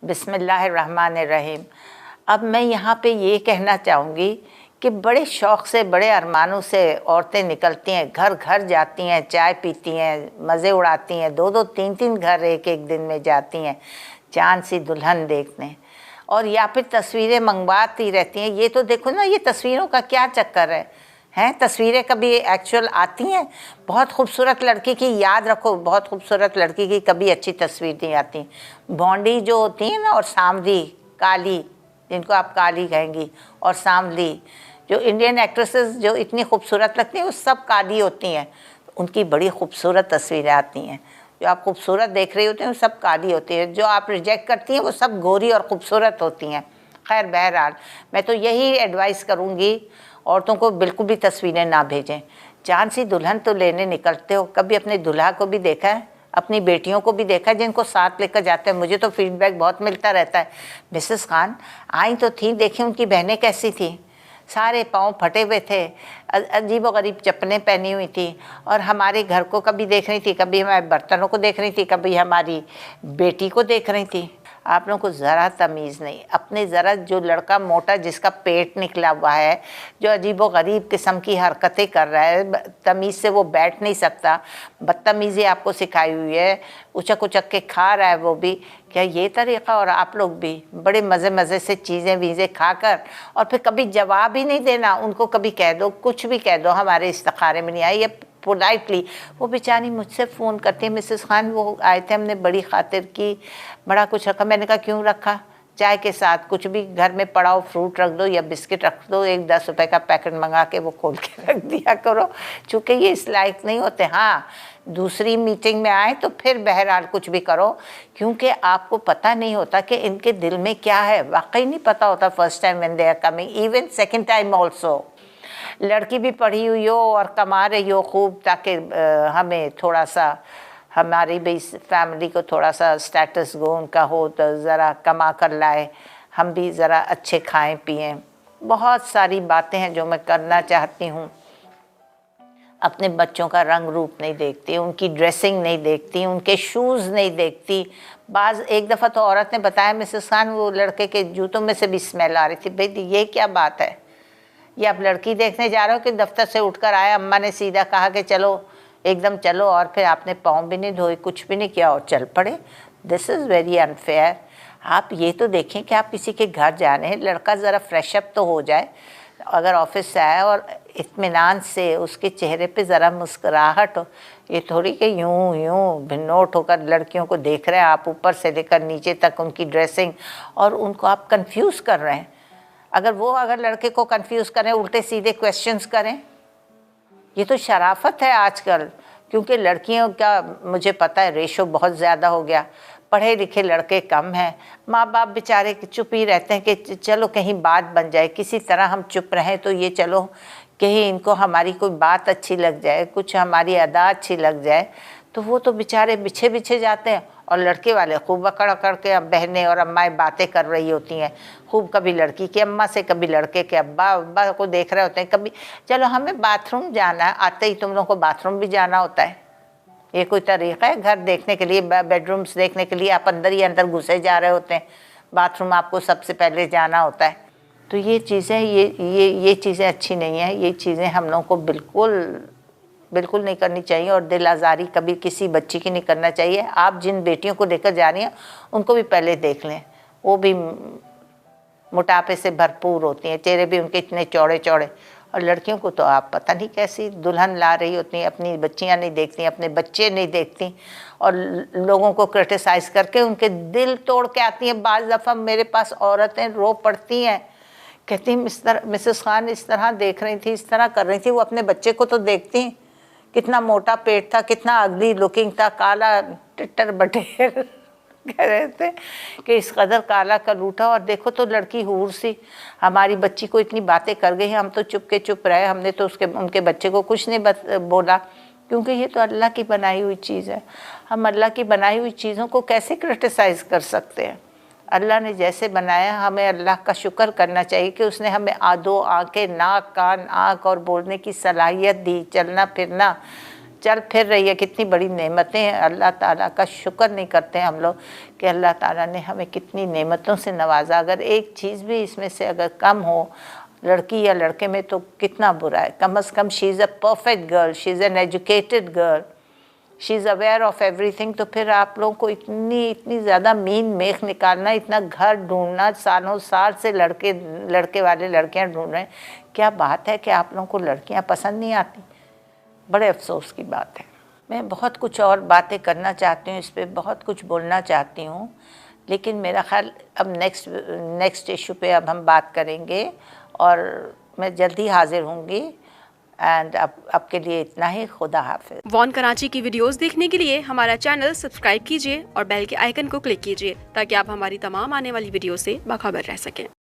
बिस्मिल्लाहिर्रहमानिर्रहीम। अब मैं यहाँ पे ये कहना चाहूँगी कि बड़े शौक़ से, बड़े अरमानों से औरतें निकलती हैं, घर घर जाती हैं, चाय पीती हैं, मज़े उड़ाती हैं, 2-2 3-3 घर एक दिन में जाती हैं चाँद सी दुल्हन देखने, और या फिर तस्वीरें मंगवाती रहती हैं। ये तो देखो ना, ये तस्वीरों का क्या चक्कर है तस्वीरें कभी एक्चुअल आती हैं? बहुत खूबसूरत लड़की की, याद रखो, बहुत खूबसूरत लड़की की कभी अच्छी तस्वीर नहीं आती। बॉन्डी जो होती है ना, और सांवली, काली, जिनको आप काली कहेंगी, और सांवली, जो इंडियन एक्ट्रेसेस जो इतनी खूबसूरत लगती हैं वो सब काली होती हैं, उनकी बड़ी खूबसूरत तस्वीरें आती हैं। जो आप खूबसूरत देख रही होती हैं वो सब काली होती है, जो आप रिजेक्ट करती हैं वो सब गोरी और ख़ूबसूरत होती हैं। खैर, बहरहाल मैं तो यही एडवाइस करूँगी, औरतों को बिल्कुल भी तस्वीरें ना भेजें। चाँद सी दुल्हन तो लेने निकलते हो, कभी अपने दूल्हा को भी देखा है, अपनी बेटियों को भी देखा है जिनको साथ लेकर जाते हैं? मुझे तो फीडबैक बहुत मिलता रहता है, मिसेस खान आई तो थी, देखी उनकी बहनें कैसी थी, सारे पाँव फटे हुए थे, अजीब व गरीब चप्पलें पहनी हुई थी, और हमारे घर को कभी देख रही थी, कभी हमारे बर्तनों को देख रही थी, कभी हमारी बेटी को देख रही थी। आप लोगों को ज़रा तमीज़ नहीं। अपने ज़रा, जो लड़का मोटा जिसका पेट निकला हुआ है, जो अजीब व गरीब किस्म की हरकतें कर रहा है, तमीज़ से वो बैठ नहीं सकता, बदतमीज़ी आपको सिखाई हुई है, उचक उचक के खा रहा है वो भी, क्या ये तरीक़ा? और आप लोग भी बड़े मज़े मज़े से चीज़ें वीज़ें खाकर, और फिर कभी जवाब ही नहीं देना उनको। कभी कह दो, कुछ भी कह दो, हमारे इस्तिखारे में नहीं आई, ये पोलाइटली। वो बेचारी मुझसे फ़ोन करती है, मिसेस खान वो आए थे, हमने बड़ी खातिर की, बड़ा कुछ रखा। मैंने कहा क्यों रखा? चाय के साथ कुछ भी घर में पड़ा हो, फ्रूट रख दो या बिस्किट रख दो, एक 10 रुपए का पैकेट मंगा के वो खोल के रख दिया करो, चूँकि ये इस लायक नहीं होते। हाँ, दूसरी मीटिंग में आए तो फिर बहरहाल कुछ भी करो, क्योंकि आपको पता नहीं होता कि इनके दिल में क्या है, वाकई नहीं पता होता first time when they are coming, even second time also. लड़की भी पढ़ी हुई हो और कमा रही हो खूब, ताकि हमें थोड़ा सा, हमारी भी फैमिली को थोड़ा सा स्टेटस गो उनका हो, तो ज़रा कमा कर लाए, हम भी ज़रा अच्छे खाएं पिएं। बहुत सारी बातें हैं जो मैं करना चाहती हूँ। अपने बच्चों का रंग रूप नहीं देखती, उनकी ड्रेसिंग नहीं देखती, उनके शूज़ नहीं देखती। एक दफ़ा तो औरत ने बताया, मिसेस खान वो लड़के के जूतों में से भी स्मेल आ रही थी। भाई ये क्या बात है? ये आप लड़की देखने जा रहे हो कि दफ्तर से उठकर आए, अम्मा ने सीधा कहा कि चलो, एकदम चलो, और फिर आपने पाँव भी नहीं धोए, कुछ भी नहीं किया और चल पड़े? This is very unfair. आप ये तो देखें कि आप किसी के घर जा रहे हैं, लड़का ज़रा फ्रेशअप तो हो जाए, अगर ऑफिस से आया और इत्मीनान से उसके चेहरे पे ज़रा मुस्कुराहट हो। ये थोड़ी कि यूं यूं भिन्नोट होकर लड़कियों को देख रहे हैं आप, ऊपर से लेकर नीचे तक उनकी ड्रेसिंग, और उनको आप कंफ्यूज कर रहे हैं। अगर लड़के को कंफ्यूज करें, उल्टे सीधे क्वेश्चंस करें, ये तो शराफत है आजकल। क्योंकि लड़कियों का मुझे पता है रेशो बहुत ज़्यादा हो गया, पढ़े लिखे लड़के कम हैं, माँ बाप बेचारे चुप ही रहते हैं कि चलो कहीं बात बन जाए, किसी तरह हम चुप रहें, तो ये चलो कहीं इनको हमारी कोई बात अच्छी लग जाए, कुछ हमारी अदा अच्छी लग जाए, तो वो तो बेचारे बिछे बिछे जाते हैं। और लड़के वाले खूब अकड़ अकड़ के बहनें और अम्माएँ बातें कर रही होती हैं खूब, कभी लड़की की अम्मा से, कभी लड़के के अब्बा को देख रहे होते हैं, कभी चलो हमें बाथरूम जाना है, आते ही तुम लोगों को बाथरूम भी जाना होता है। ये कोई तरीक़ा है घर देखने के लिए, बेडरूम्स देखने के लिए आप अंदर ही अंदर घुसे जा रहे होते हैं, बाथरूम आपको सबसे पहले जाना होता है। तो ये चीज़ें ये चीज़ें अच्छी नहीं हैं, ये चीज़ें हम लोगों को बिल्कुल नहीं करनी चाहिए, और दिल आज़ारी कभी किसी बच्ची की नहीं करना चाहिए। आप जिन बेटियों को लेकर जा रही हैं उनको भी पहले देख लें, वो भी मोटापे से भरपूर होती हैं, चेहरे भी उनके इतने चौड़े चौड़े, और लड़कियों को तो आप पता नहीं कैसी दुल्हन ला रही होती हैं, अपनी बच्चियां नहीं देखती, अपने बच्चे नहीं देखती, और लोगों को क्रिटिसाइज़ करके उनके दिल तोड़ के आती हैं। बाज़ दफ़ा मेरे पास औरतें रो पड़ती हैं, कहती हैं मिसेस खान इस तरह देख रही थी, इस तरह कर रही थी। वो अपने बच्चे को तो देखती, कितना मोटा पेट था, कितना अगली लुकिंग था, काला टिट्टर बटेर कह रहे थे कि इस कदर काला का लूटा, और देखो तो लड़की हूर सी, हमारी बच्ची को इतनी बातें कर गई, हम तो चुप के चुप रहे, हमने तो उनके बच्चे को कुछ नहीं बोला, क्योंकि ये तो अल्लाह की बनाई हुई चीज़ है। हम अल्लाह की बनाई हुई चीज़ों को कैसे क्रिटिसाइज़ कर सकते हैं? अल्लाह ने जैसे बनाया, हमें अल्लाह का शुक्र करना चाहिए कि उसने हमें दो आँखें, नाक, कान, आँख और बोलने की सलाहियत दी, चलना फिरना, चल फिर रही है, कितनी बड़ी नेमतें हैं। अल्लाह ताला का शुक्र नहीं करते हैं हम लोग कि अल्लाह ताला ने हमें कितनी नेमतों से नवाजा। अगर एक चीज़ भी इसमें से अगर कम हो लड़की या लड़के में तो कितना बुरा है। कम से come she is a perfect girl, she is an educated girl, she is aware of everything. तो फिर आप लोगों को इतनी ज़्यादा मीन मेख निकालना, इतना घर ढूंढना, सालों साल से लड़के वाले लड़कियां ढूंढ रहे हैं। क्या बात है कि आप लोगों को लड़कियां पसंद नहीं आती? बड़े अफसोस की बात है। मैं बहुत कुछ और बातें करना चाहती हूँ, इस पर बहुत कुछ बोलना चाहती हूँ, लेकिन मेरा ख्याल अब नेक्स्ट इशू पे अब हम बात करेंगे और मैं जल्दी हाजिर होंगी। एंड अब के लिए इतना ही। खुदा हाफिज। वॉन कराची की वीडियोस देखने के लिए हमारा चैनल सब्सक्राइब कीजिए और बेल के आइकन को क्लिक कीजिए ताकि आप हमारी तमाम आने वाली वीडियो से बाखबर रह सकें।